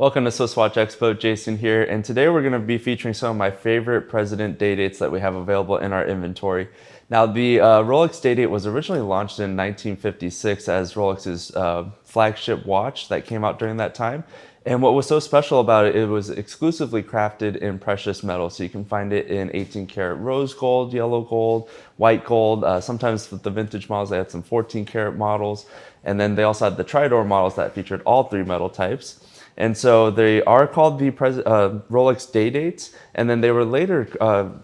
Welcome to SwissWatchExpo, Jason here, and today we're going to be featuring some of my favorite President Day-Dates that we have available in our inventory. Now, the Rolex Day-Date was originally launched in 1956 as Rolex's flagship watch that came out during that time. And what was so special about it, it was exclusively crafted in precious metal. So you can find it in 18 karat rose gold, yellow gold, white gold. Sometimes with the vintage models, they had some 14 karat models. And then they also had the Tridor models that featured all three metal types. And so they are called the Rolex Day-Dates, and then they were later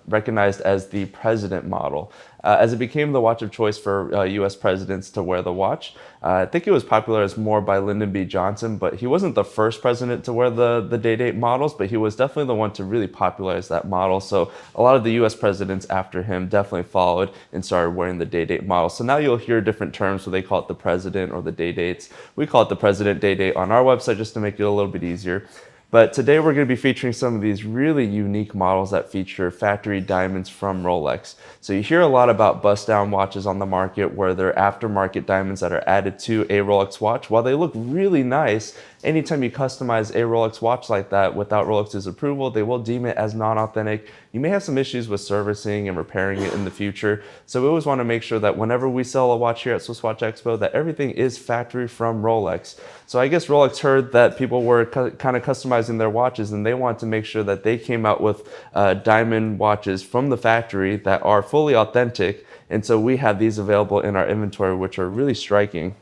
recognized as the President model. As it became the watch of choice for US presidents to wear the watch. I think it was popularized more by Lyndon B. Johnson, but he wasn't the first president to wear the Day-Date models, but he was definitely the one to really popularize that model. So a lot of the US presidents after him definitely followed and started wearing the Day-Date model. So now you'll hear different terms where they call it the President or the Day-Dates. We call it the President Day-Date on our website just to make it a little bit easier. But today we're going to be featuring some of these really unique models that feature factory diamonds from Rolex. So you hear a lot about bust-down watches on the market where they're aftermarket diamonds that are added to a Rolex watch. While they look really nice, anytime you customize a Rolex watch like that without Rolex's approval, they will deem it as non-authentic. You may have some issues with servicing and repairing it in the future. So we always want to make sure that whenever we sell a watch here at SwissWatchExpo, that everything is factory from Rolex. So I guess Rolex heard that people were kind of customizing their watches, and they want to make sure that they came out with diamond watches from the factory that are fully authentic. And so we have these available in our inventory, which are really striking.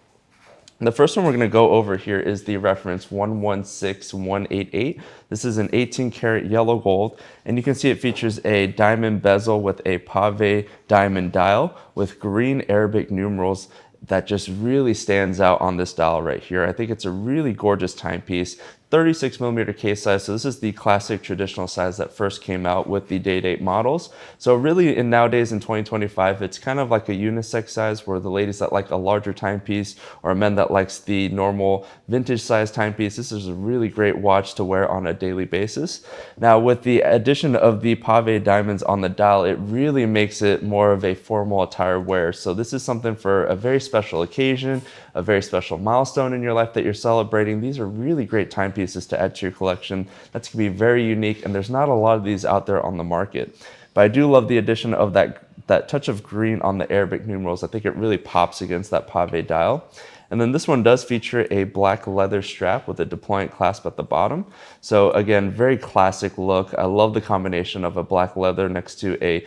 The first one we're going to go over here is the reference 116188. This is an 18 karat yellow gold, and you can see it features a diamond bezel with a pavé diamond dial with green Arabic numerals that just really stands out on this dial right here. I think it's a really gorgeous timepiece. 36 millimeter case size, so this is the classic traditional size that first came out with the Day-Date models. So really nowadays in 2025, it's kind of like a unisex size where the ladies that like a larger timepiece or a men that likes the normal vintage size timepiece, this is a really great watch to wear on a daily basis. Now with the addition of the pavé diamonds on the dial, it really makes it more of a formal attire wear. So this is something for a very special occasion, a very special milestone in your life that you're celebrating. These are really great timepieces to add to your collection. That's going to be very unique, and there's not a lot of these out there on the market. But I do love the addition of that touch of green on the Arabic numerals. I think it really pops against that pavé dial. And then this one does feature a black leather strap with a deployant clasp at the bottom. So again, very classic look. I love the combination of a black leather next to a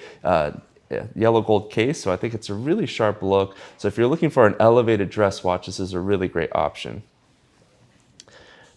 yellow gold case. So I think it's a really sharp look. So if you're looking for an elevated dress watch, this is a really great option.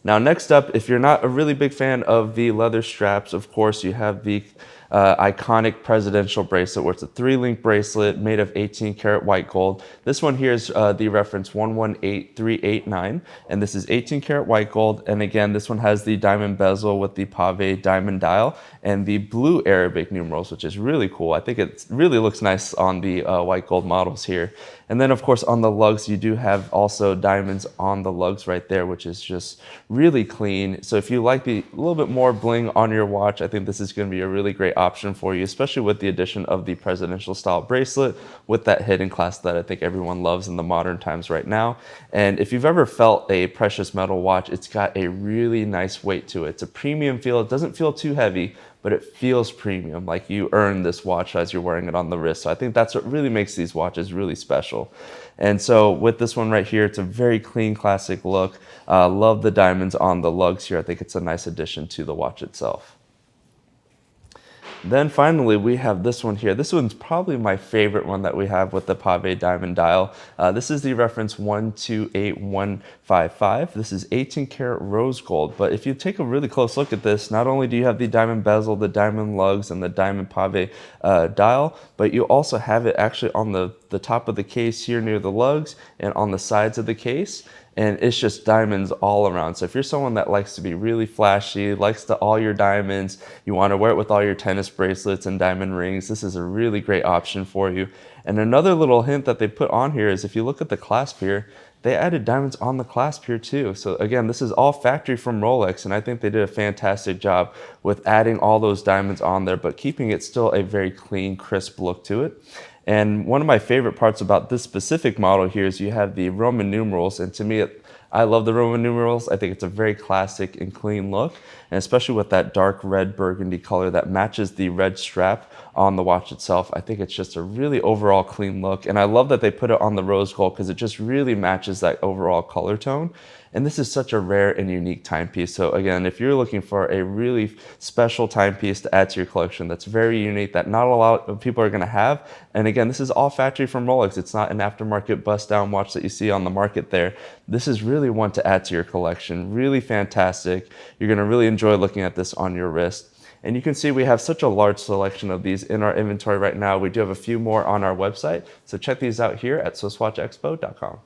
Now next up, if you're not a really big fan of the leather straps, of course you have the iconic presidential bracelet, where it's a 3-link bracelet made of 18 karat white gold. This one here is the reference 118389, and this is 18 karat white gold. And again, this one has the diamond bezel with the pavé diamond dial and the blue Arabic numerals, which is really cool. I think it really looks nice on the white gold models here. And then of course on the lugs, you do have also diamonds on the lugs right there, which is just really clean. So if you like the little bit more bling on your watch, I think this is going to be a really great option for you, especially with the addition of the presidential style bracelet with that hidden clasp that I think everyone loves in the modern times right now. And if you've ever felt a precious metal watch, it's got a really nice weight to it. It's a premium feel. It doesn't feel too heavy, but it feels premium, like you earn this watch as you're wearing it on the wrist. So I think that's what really makes these watches really special. And so with this one right here, it's a very clean, classic look. Love the diamonds on the lugs here. I think it's a nice addition to the watch itself. Then finally, we have this one here. This one's probably my favorite one that we have with the pavé diamond dial. This is the reference 128155. This is 18 karat rose gold. But if you take a really close look at this, not only do you have the diamond bezel, the diamond lugs, and the diamond pavé dial, but you also have it actually on the top of the case here near the lugs and on the sides of the case. And it's just diamonds all around. So if you're someone that likes to be really flashy, likes all your diamonds, you want to wear it with all your tennis bracelets and diamond rings, this is a really great option for you. And another little hint that they put on here is if you look at the clasp here, they added diamonds on the clasp here too. So again, this is all factory from Rolex, and I think they did a fantastic job with adding all those diamonds on there, but keeping it still a very clean, crisp look to it. And one of my favorite parts about this specific model here is you have the Roman numerals, and to me, I love the Roman numerals. I think it's a very classic and clean look, and especially with that dark red burgundy color that matches the red strap on the watch itself. I think it's just a really overall clean look, and I love that they put it on the rose gold because it just really matches that overall color tone. And this is such a rare and unique timepiece. So again, if you're looking for a really special timepiece to add to your collection that's very unique, that not a lot of people are going to have, and again, this is all factory from Rolex. It's not an aftermarket bust down watch that you see on the market there. This is really one to add to your collection. Really fantastic. You're going to really enjoy looking at this on your wrist. And you can see we have such a large selection of these in our inventory right now. We do have a few more on our website. So check these out here at SwissWatchExpo.com.